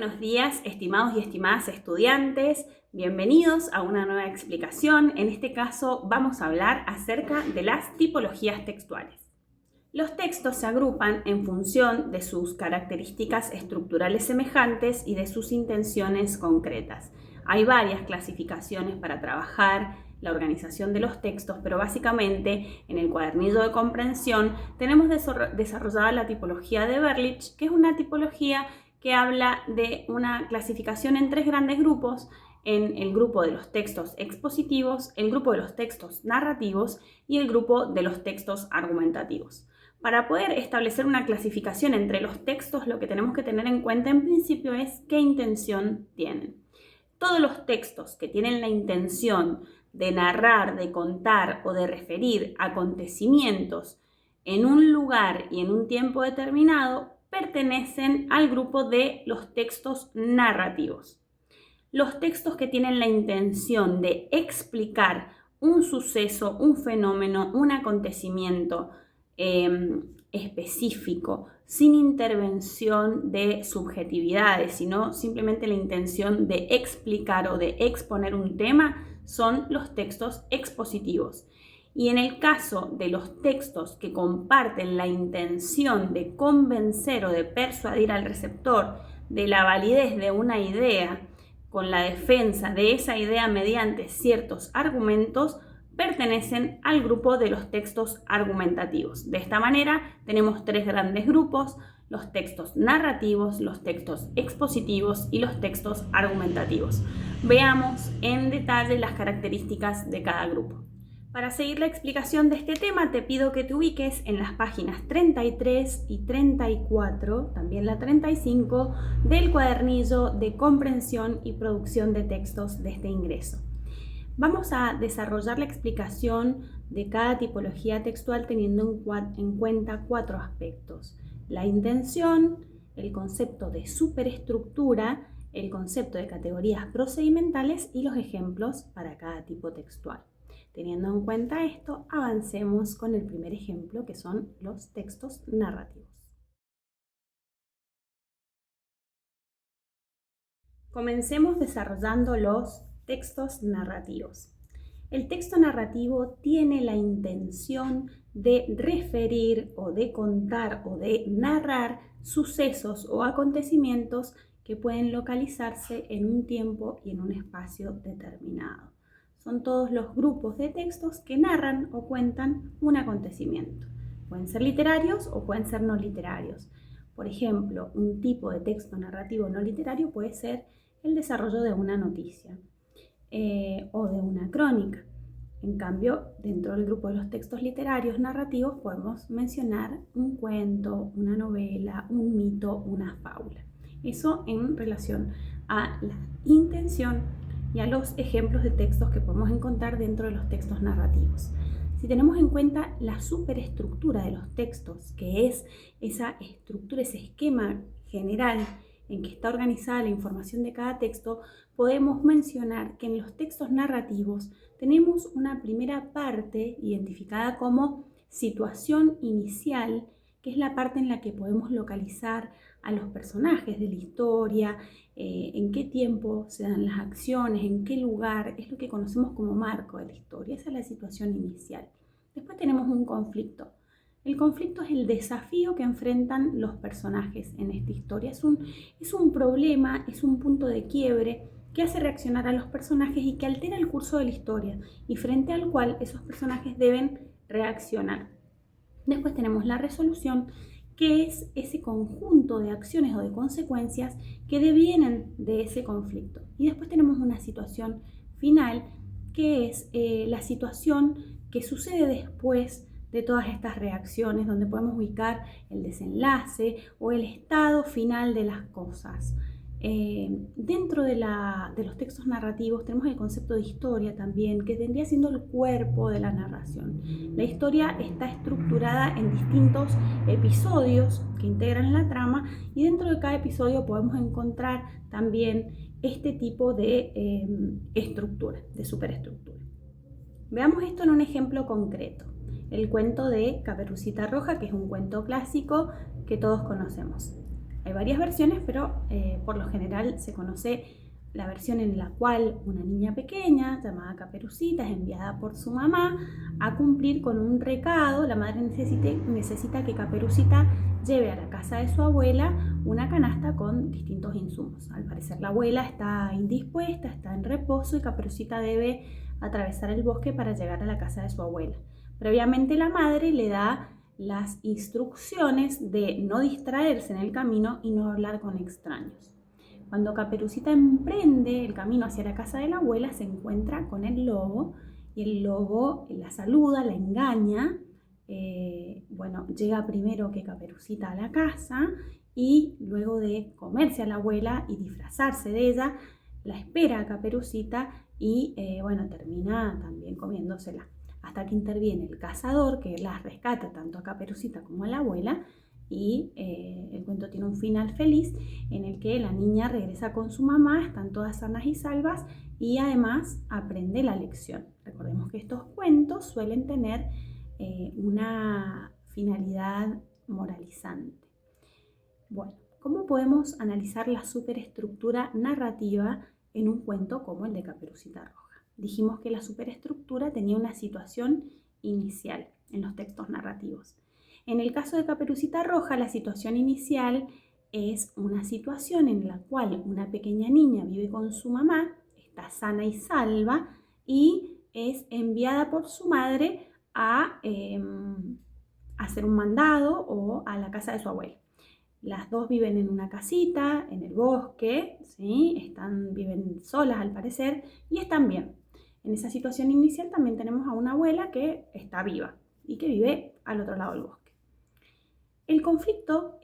buenos días, estimados y estimadas estudiantes. Bienvenidos a una nueva explicación. En este caso vamos a hablar acerca de las tipologías textuales. Los textos se agrupan en función de sus características estructurales semejantes y de sus intenciones concretas. Hay varias clasificaciones para trabajar la organización de los textos, pero básicamente en el cuadernillo de comprensión tenemos desarrollada la tipología de Berlitz, que es una tipología que habla de una clasificación en tres grandes grupos: en el grupo de los textos expositivos, el grupo de los textos narrativos y el grupo de los textos argumentativos. Para poder establecer una clasificación entre los textos, lo que tenemos que tener en cuenta en principio es qué intención tienen. Todos los textos que tienen la intención de narrar, de contar o de referir acontecimientos en un lugar y en un tiempo determinado pertenecen al grupo de los textos narrativos. Los textos que tienen la intención de explicar un suceso, un fenómeno, un acontecimiento específico, sin intervención de subjetividades, sino simplemente la intención de explicar o de exponer un tema, son los textos expositivos. Y en el caso de los textos que comparten la intención de convencer o de persuadir al receptor de la validez de una idea con la defensa de esa idea mediante ciertos argumentos, pertenecen al grupo de los textos argumentativos. De esta manera tenemos tres grandes grupos: los textos narrativos, los textos expositivos y los textos argumentativos. Veamos en detalle las características de cada grupo. Para seguir la explicación de este tema, te pido que te ubiques en las páginas 33 y 34, también la 35, del cuadernillo de comprensión y producción de textos de este ingreso. Vamos a desarrollar la explicación de cada tipología textual teniendo en cuenta cuatro aspectos: la intención, el concepto de superestructura, el concepto de categorías procedimentales y los ejemplos para cada tipo textual. Teniendo en cuenta esto, avancemos con el primer ejemplo, que son los textos narrativos. Comencemos desarrollando los textos narrativos. El texto narrativo tiene la intención de referir o de contar o de narrar sucesos o acontecimientos que pueden localizarse en un tiempo y en un espacio determinado. Son todos los grupos de textos que narran o cuentan un acontecimiento. Pueden ser literarios o pueden ser no literarios. Por ejemplo, un tipo de texto narrativo no literario puede ser el desarrollo de una noticia o de una crónica. En cambio, dentro del grupo de los textos literarios narrativos podemos mencionar un cuento, una novela, un mito, una fábula. Eso en relación a la intención y a los ejemplos de textos que podemos encontrar dentro de los textos narrativos. Si tenemos en cuenta la superestructura de los textos, que es esa estructura, ese esquema general en que está organizada la información de cada texto, podemos mencionar que en los textos narrativos tenemos una primera parte identificada como situación inicial, que es la parte en la que podemos localizar a los personajes de la historia, en qué tiempo se dan las acciones, en qué lugar, es lo que conocemos como marco de la historia. Esa es la situación inicial. Después tenemos un conflicto. El conflicto es el desafío que enfrentan los personajes en esta historia. Es un problema, es un punto de quiebre que hace reaccionar a los personajes y que altera el curso de la historia, y frente al cual esos personajes deben reaccionar. Después tenemos la resolución, que es ese conjunto de acciones o de consecuencias que devienen de ese conflicto. Y después tenemos una situación final, que es la situación que sucede después de todas estas reacciones, donde podemos ubicar el desenlace o el estado final de las cosas. Dentro de los textos narrativos tenemos el concepto de historia también, que vendría siendo el cuerpo de la narración. La historia está estructurada en distintos episodios que integran la trama, y dentro de cada episodio podemos encontrar también este tipo de estructura, de superestructura. Veamos esto en un ejemplo concreto: el cuento de Caperucita Roja, que es un cuento clásico que todos conocemos. Hay varias versiones, pero por lo general se conoce la versión en la cual una niña pequeña llamada Caperucita es enviada por su mamá a cumplir con un recado. La madre necesita que Caperucita lleve a la casa de su abuela una canasta con distintos insumos. Al parecer la abuela está indispuesta, está en reposo y Caperucita debe atravesar el bosque para llegar a la casa de su abuela. Previamente la madre le da las instrucciones de no distraerse en el camino y no hablar con extraños. Cuando Caperucita emprende el camino hacia la casa de la abuela, se encuentra con el lobo y el lobo la saluda, la engaña. Llega primero que Caperucita a la casa y luego de comerse a la abuela y disfrazarse de ella, la espera a Caperucita y termina también comiéndosela. Hasta que interviene el cazador que las rescata tanto a Caperucita como a la abuela y el cuento tiene un final feliz en el que la niña regresa con su mamá, están todas sanas y salvas y además aprende la lección. Recordemos que estos cuentos suelen tener una finalidad moralizante. Bueno, ¿cómo podemos analizar la superestructura narrativa en un cuento como el de Caperucita Roja? Dijimos que la superestructura tenía una situación inicial en los textos narrativos. En el caso de Caperucita Roja, la situación inicial es una situación en la cual una pequeña niña vive con su mamá, está sana y salva y es enviada por su madre a hacer un mandado o a la casa de su abuela. Las dos viven en una casita, en el bosque, ¿sí? Viven solas al parecer y están bien. En esa situación inicial también tenemos a una abuela que está viva y que vive al otro lado del bosque. El conflicto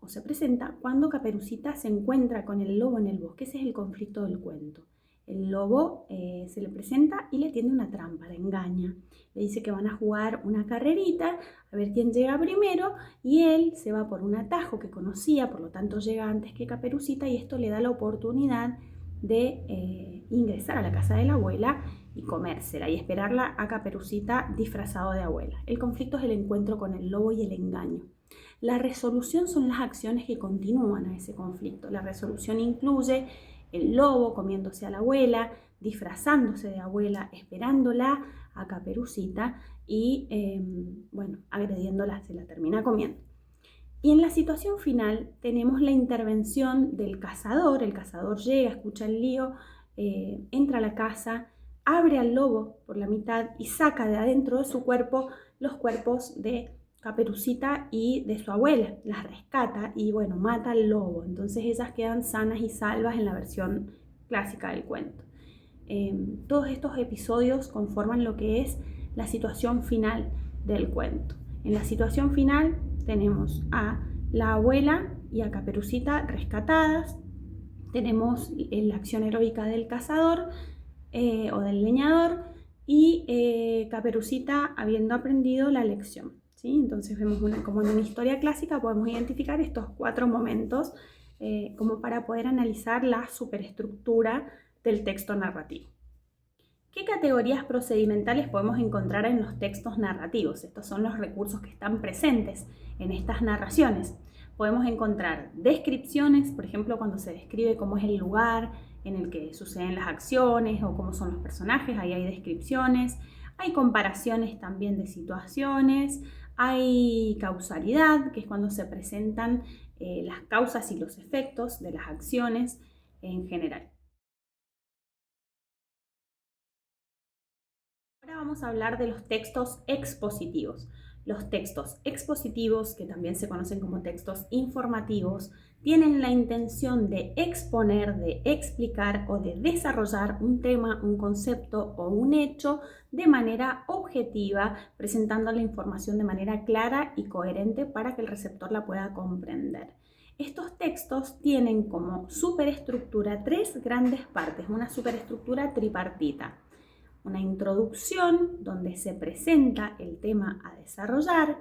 se presenta cuando Caperucita se encuentra con el lobo en el bosque. Ese es el conflicto del cuento. El lobo se le presenta y le tiende una trampa, la engaña. Le dice que van a jugar una carrerita, a ver quién llega primero, y él se va por un atajo que conocía, por lo tanto llega antes que Caperucita, y esto le da la oportunidad de ingresar a la casa de la abuela y comérsela y esperarla a Caperucita disfrazado de abuela. El conflicto es el encuentro con el lobo y el engaño. La resolución son las acciones que continúan a ese conflicto. La resolución incluye el lobo comiéndose a la abuela, disfrazándose de abuela, esperándola a Caperucita y agrediéndola, se la termina comiendo. Y en la situación final tenemos la intervención del cazador. El cazador llega, escucha el lío, entra a la casa, abre al lobo por la mitad y saca de adentro de su cuerpo los cuerpos de Caperucita y de su abuela. Las rescata y mata al lobo. Entonces ellas quedan sanas y salvas en la versión clásica del cuento. Todos estos episodios conforman lo que es la situación final del cuento. En la situación final tenemos a la abuela y a Caperucita rescatadas, tenemos la acción heroica del cazador o del leñador y Caperucita habiendo aprendido la lección, ¿sí? Entonces vemos como en una historia clásica podemos identificar estos 4 momentos como para poder analizar la superestructura del texto narrativo. ¿Qué categorías procedimentales podemos encontrar en los textos narrativos? Estos son los recursos que están presentes en estas narraciones. Podemos encontrar descripciones, por ejemplo, cuando se describe cómo es el lugar en el que suceden las acciones o cómo son los personajes, ahí hay descripciones. Hay comparaciones también de situaciones. Hay causalidad, que es cuando se presentan las causas y los efectos de las acciones en general. Ahora vamos a hablar de los textos expositivos. Los textos expositivos, que también se conocen como textos informativos, tienen la intención de exponer, de explicar o de desarrollar un tema, un concepto o un hecho de manera objetiva, presentando la información de manera clara y coherente para que el receptor la pueda comprender. Estos textos tienen como superestructura 3 grandes partes, una superestructura tripartita. Una introducción donde se presenta el tema a desarrollar,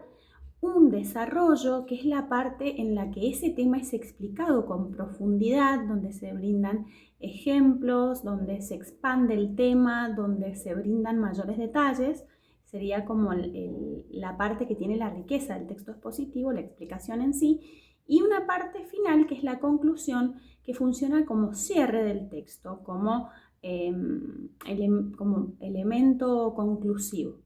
un desarrollo que es la parte en la que ese tema es explicado con profundidad, donde se brindan ejemplos, donde se expande el tema, donde se brindan mayores detalles. Sería como la parte que tiene la riqueza del texto expositivo, la explicación en sí. y una parte final que es la conclusión, que funciona como cierre del texto, como elemento conclusivo.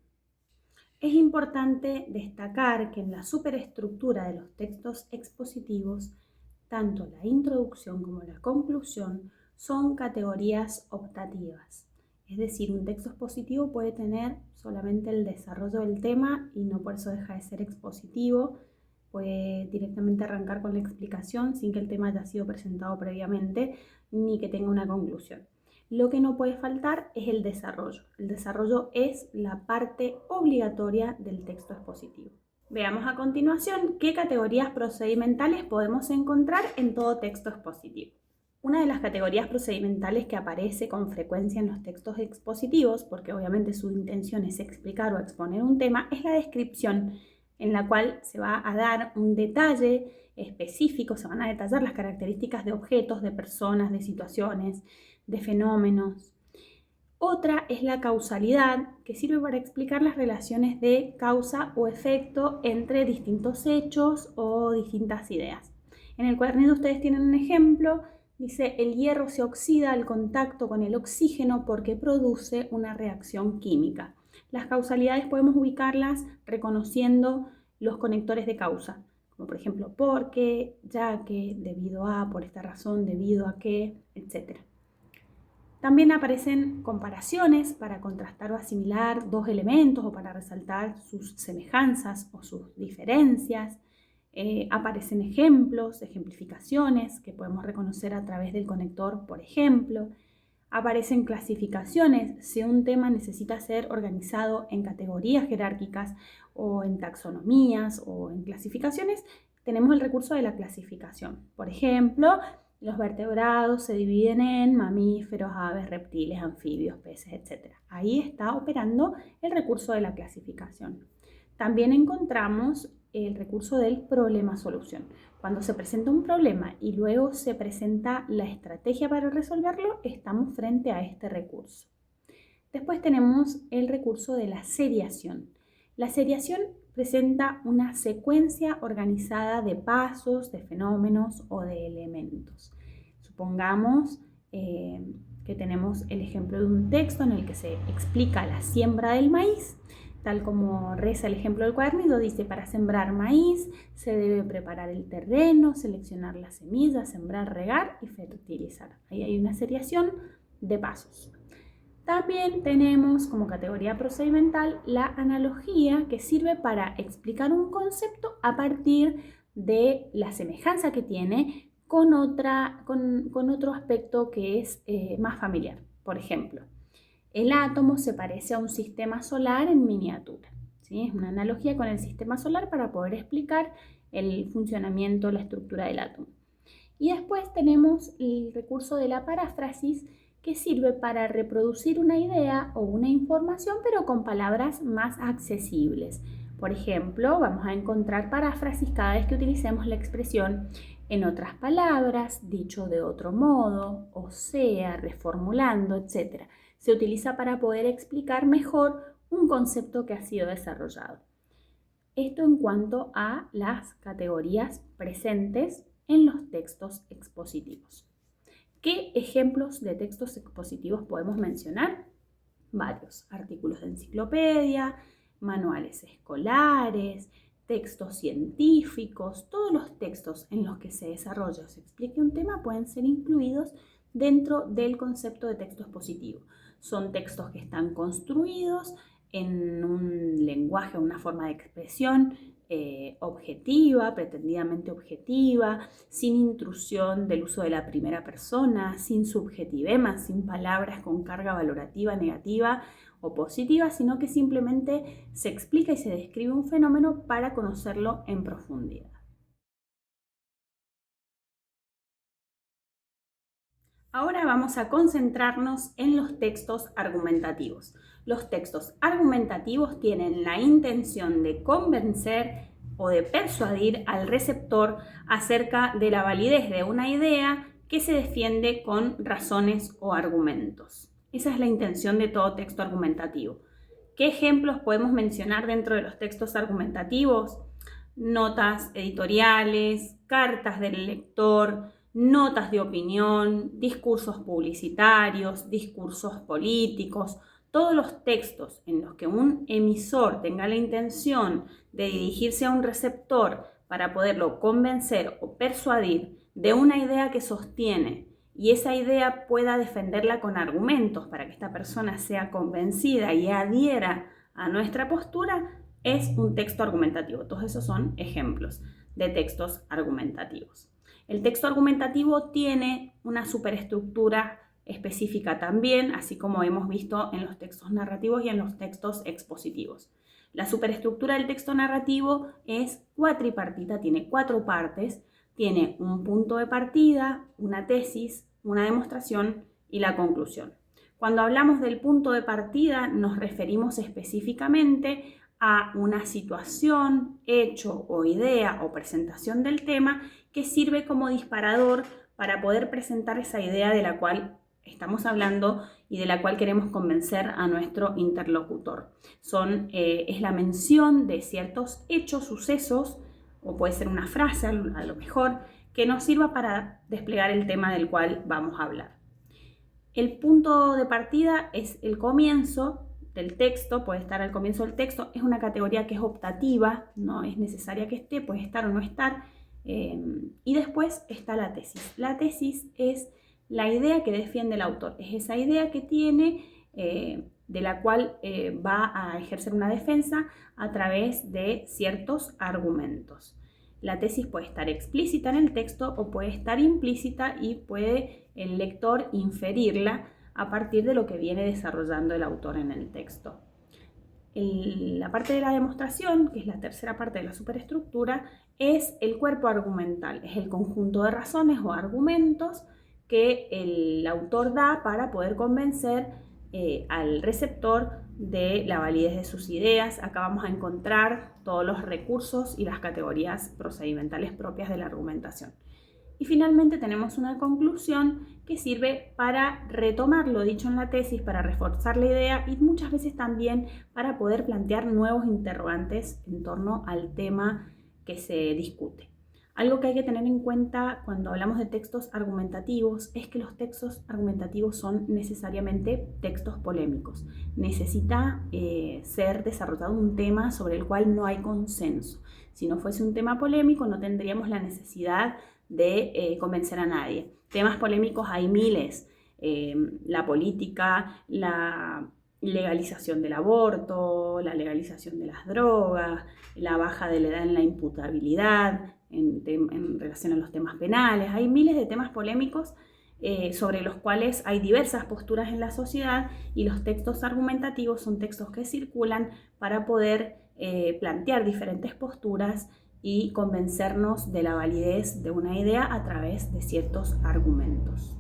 Es importante destacar que en la superestructura de los textos expositivos, tanto la introducción como la conclusión son categorías optativas. Es decir, un texto expositivo puede tener solamente el desarrollo del tema y no por eso deja de ser expositivo. Puede directamente arrancar con la explicación sin que el tema haya sido presentado previamente ni que tenga una conclusión. Lo que no puede faltar es el desarrollo. El desarrollo es la parte obligatoria del texto expositivo. Veamos a continuación qué categorías procedimentales podemos encontrar en todo texto expositivo. Una de las categorías procedimentales que aparece con frecuencia en los textos expositivos, porque obviamente su intención es explicar o exponer un tema, es la descripción, en la cual se va a dar un detalle específico, se van a detallar las características de objetos, de personas, de situaciones, de fenómenos. Otra es la causalidad, que sirve para explicar las relaciones de causa o efecto entre distintos hechos o distintas ideas. En el cuadernillo ustedes tienen un ejemplo, dice: el hierro se oxida al contacto con el oxígeno porque produce una reacción química. Las causalidades podemos ubicarlas reconociendo los conectores de causa, como por ejemplo porque, ya que, debido a, por esta razón, debido a que, etc. También aparecen comparaciones para contrastar o asimilar dos elementos o para resaltar sus semejanzas o sus diferencias. Aparecen ejemplos, ejemplificaciones que podemos reconocer a través del conector, por ejemplo. Aparecen clasificaciones, si un tema necesita ser organizado en categorías jerárquicas o en taxonomías o en clasificaciones, tenemos el recurso de la clasificación. Por ejemplo, los vertebrados se dividen en mamíferos, aves, reptiles, anfibios, peces, etc. Ahí está operando el recurso de la clasificación. También encontramos el recurso del problema-solución. Cuando se presenta un problema y luego se presenta la estrategia para resolverlo, estamos frente a este recurso. Después tenemos el recurso de la seriación. La seriación presenta una secuencia organizada de pasos, de fenómenos o de elementos. Supongamos que tenemos el ejemplo de un texto en el que se explica la siembra del maíz. Tal como reza el ejemplo del cuadernillo, dice: para sembrar maíz se debe preparar el terreno, seleccionar las semillas, sembrar, regar y fertilizar. Ahí hay una seriación de pasos. También tenemos como categoría procedimental la analogía, que sirve para explicar un concepto a partir de la semejanza que tiene con otro aspecto que es más familiar. Por ejemplo, el átomo se parece a un sistema solar en miniatura, ¿sí? Es una analogía con el sistema solar para poder explicar el funcionamiento, la estructura del átomo. Y después tenemos el recurso de la paráfrasis, que sirve para reproducir una idea o una información, pero con palabras más accesibles. Por ejemplo, vamos a encontrar paráfrasis cada vez que utilicemos la expresión en otras palabras, dicho de otro modo, o sea, reformulando, etc. Se utiliza para poder explicar mejor un concepto que ha sido desarrollado. Esto en cuanto a las categorías presentes en los textos expositivos. ¿Qué ejemplos de textos expositivos podemos mencionar? Varios: artículos de enciclopedia, manuales escolares, textos científicos. Todos los textos en los que se desarrolla o se explique un tema pueden ser incluidos dentro del concepto de texto expositivo. Son textos que están construidos en un lenguaje, una forma de expresión objetiva, pretendidamente objetiva, sin intrusión del uso de la primera persona, sin subjetivemas, sin palabras con carga valorativa negativa o positiva, sino que simplemente se explica y se describe un fenómeno para conocerlo en profundidad. Ahora vamos a concentrarnos en los textos argumentativos. Los textos argumentativos tienen la intención de convencer o de persuadir al receptor acerca de la validez de una idea que se defiende con razones o argumentos. Esa es la intención de todo texto argumentativo. ¿Qué ejemplos podemos mencionar dentro de los textos argumentativos? Notas editoriales, cartas del lector, notas de opinión, discursos publicitarios, discursos políticos, todos los textos en los que un emisor tenga la intención de dirigirse a un receptor para poderlo convencer o persuadir de una idea que sostiene y esa idea pueda defenderla con argumentos para que esta persona sea convencida y adhiera a nuestra postura, es un texto argumentativo. Todos esos son ejemplos de textos argumentativos. El texto argumentativo tiene una superestructura específica también, así como hemos visto en los textos narrativos y en los textos expositivos. La superestructura del texto narrativo es cuatripartita, tiene 4 partes, tiene un punto de partida, una tesis, una demostración y la conclusión. Cuando hablamos del punto de partida nos referimos específicamente a una situación, hecho o idea o presentación del tema que sirve como disparador para poder presentar esa idea de la cual estamos hablando y de la cual queremos convencer a nuestro interlocutor. Es la mención de ciertos hechos, sucesos, o puede ser una frase a lo mejor, que nos sirva para desplegar el tema del cual vamos a hablar. El punto de partida es el comienzo del texto, puede estar al comienzo del texto, es una categoría que es optativa, no es necesaria que esté, puede estar o no estar, y después está la tesis. La tesis es la idea que defiende el autor, es esa idea que tiene, de la cual va a ejercer una defensa a través de ciertos argumentos. La tesis puede estar explícita en el texto o puede estar implícita y puede el lector inferirla a partir de lo que viene desarrollando el autor en el texto. La parte de la demostración, que es la tercera parte de la superestructura, es el cuerpo argumental, es el conjunto de razones o argumentos que el autor da para poder convencer al receptor de la validez de sus ideas. Acá vamos a encontrar todos los recursos y las categorías procedimentales propias de la argumentación. Y finalmente tenemos una conclusión que sirve para retomar lo dicho en la tesis, para reforzar la idea y muchas veces también para poder plantear nuevos interrogantes en torno al tema que se discute. Algo que hay que tener en cuenta cuando hablamos de textos argumentativos es que los textos argumentativos son necesariamente textos polémicos. Necesita ser desarrollado un tema sobre el cual no hay consenso. Si no fuese un tema polémico no tendríamos la necesidad de convencer a nadie. Temas polémicos hay miles, la política, la legalización del aborto, la legalización de las drogas, la baja de la edad en la imputabilidad, en relación a los temas penales. Hay miles de temas polémicos sobre los cuales hay diversas posturas en la sociedad y los textos argumentativos son textos que circulan para poder plantear diferentes posturas y convencernos de la validez de una idea a través de ciertos argumentos.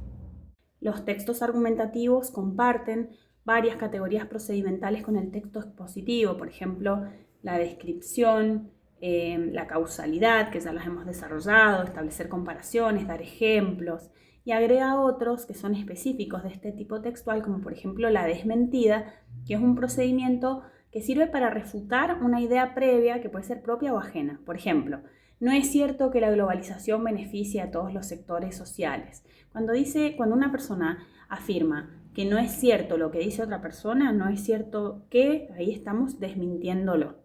Los textos argumentativos comparten varias categorías procedimentales con el texto expositivo, por ejemplo, la descripción, la causalidad, que ya las hemos desarrollado, establecer comparaciones, dar ejemplos, y agrega otros que son específicos de este tipo textual, como por ejemplo la desmentida, que es un procedimiento que sirve para refutar una idea previa que puede ser propia o ajena. Por ejemplo, no es cierto que la globalización beneficie a todos los sectores sociales. Cuando una persona afirma que no es cierto lo que dice otra persona, no es cierto que, ahí estamos desmintiéndolo.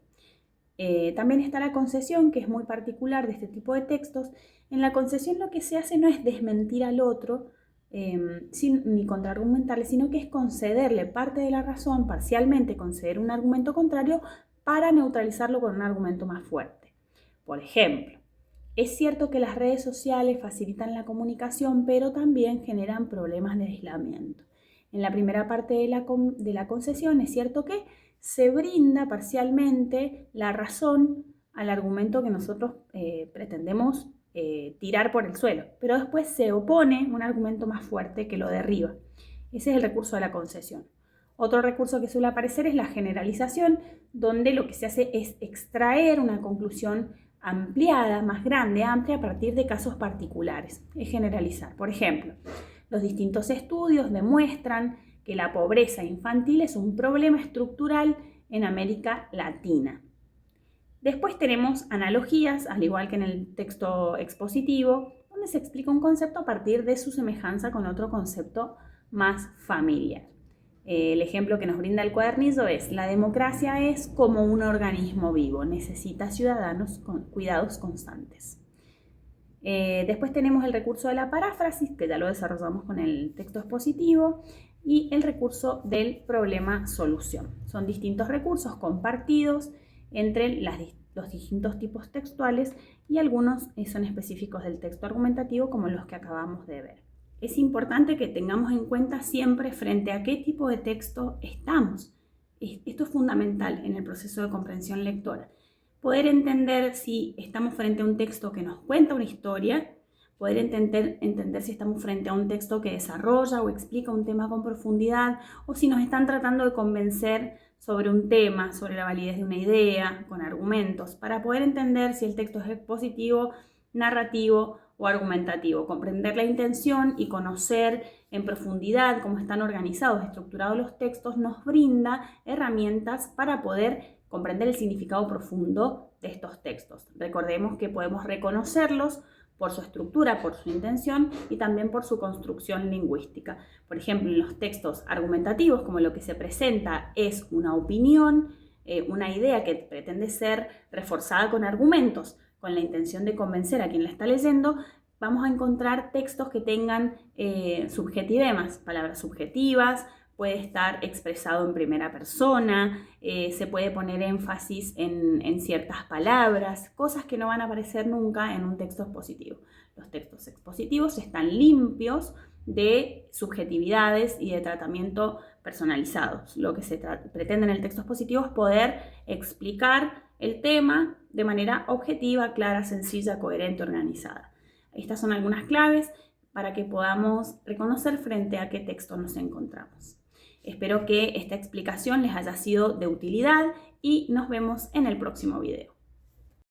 También está la concesión, que es muy particular de este tipo de textos. En la concesión lo que se hace no es desmentir al otro, ni contraargumentarle, sino que es concederle parte de la razón, parcialmente conceder un argumento contrario para neutralizarlo con un argumento más fuerte. Por ejemplo, es cierto que las redes sociales facilitan la comunicación, pero también generan problemas de aislamiento. En la primera parte de la concesión es cierto que se brinda parcialmente la razón al argumento que nosotros pretendemos tirar por el suelo, pero después se opone un argumento más fuerte que lo derriba. Ese es el recurso de la concesión. Otro recurso que suele aparecer es la generalización, donde lo que se hace es extraer una conclusión ampliada, más grande, amplia, a partir de casos particulares. Es generalizar. Por ejemplo, los distintos estudios demuestran que la pobreza infantil es un problema estructural en América Latina. Después tenemos analogías, al igual que en el texto expositivo, donde se explica un concepto a partir de su semejanza con otro concepto más familiar. El ejemplo que nos brinda el cuadernillo es: la democracia es como un organismo vivo, necesita ciudadanos con cuidados constantes. Después tenemos el recurso de la paráfrasis, que ya lo desarrollamos con el texto expositivo, y el recurso del problema-solución. Son distintos recursos compartidos entre los distintos tipos textuales, y algunos son específicos del texto argumentativo, como los que acabamos de ver. Es importante que tengamos en cuenta siempre frente a qué tipo de texto estamos. Esto es fundamental en el proceso de comprensión lectora. Poder entender si estamos frente a un texto que nos cuenta una historia, poder entender si estamos frente a un texto que desarrolla o explica un tema con profundidad, o si nos están tratando de convencer sobre un tema, sobre la validez de una idea, con argumentos, para poder entender si el texto es expositivo, narrativo o argumentativo. Comprender la intención y conocer en profundidad cómo están organizados, estructurados los textos, nos brinda herramientas para poder comprender el significado profundo de estos textos. Recordemos que podemos reconocerlos por su estructura, por su intención y también por su construcción lingüística. Por ejemplo, en los textos argumentativos, como lo que se presenta es una opinión, una idea que pretende ser reforzada con argumentos, con la intención de convencer a quien la está leyendo, vamos a encontrar textos que tengan subjetivemas, palabras subjetivas. Puede estar expresado en primera persona, se puede poner énfasis en ciertas palabras, cosas que no van a aparecer nunca en un texto expositivo. Los textos expositivos están limpios de subjetividades y de tratamiento personalizados. Lo que se pretende en el texto expositivo es poder explicar el tema de manera objetiva, clara, sencilla, coherente, organizada. Estas son algunas claves para que podamos reconocer frente a qué texto nos encontramos. Espero que esta explicación les haya sido de utilidad y nos vemos en el próximo video.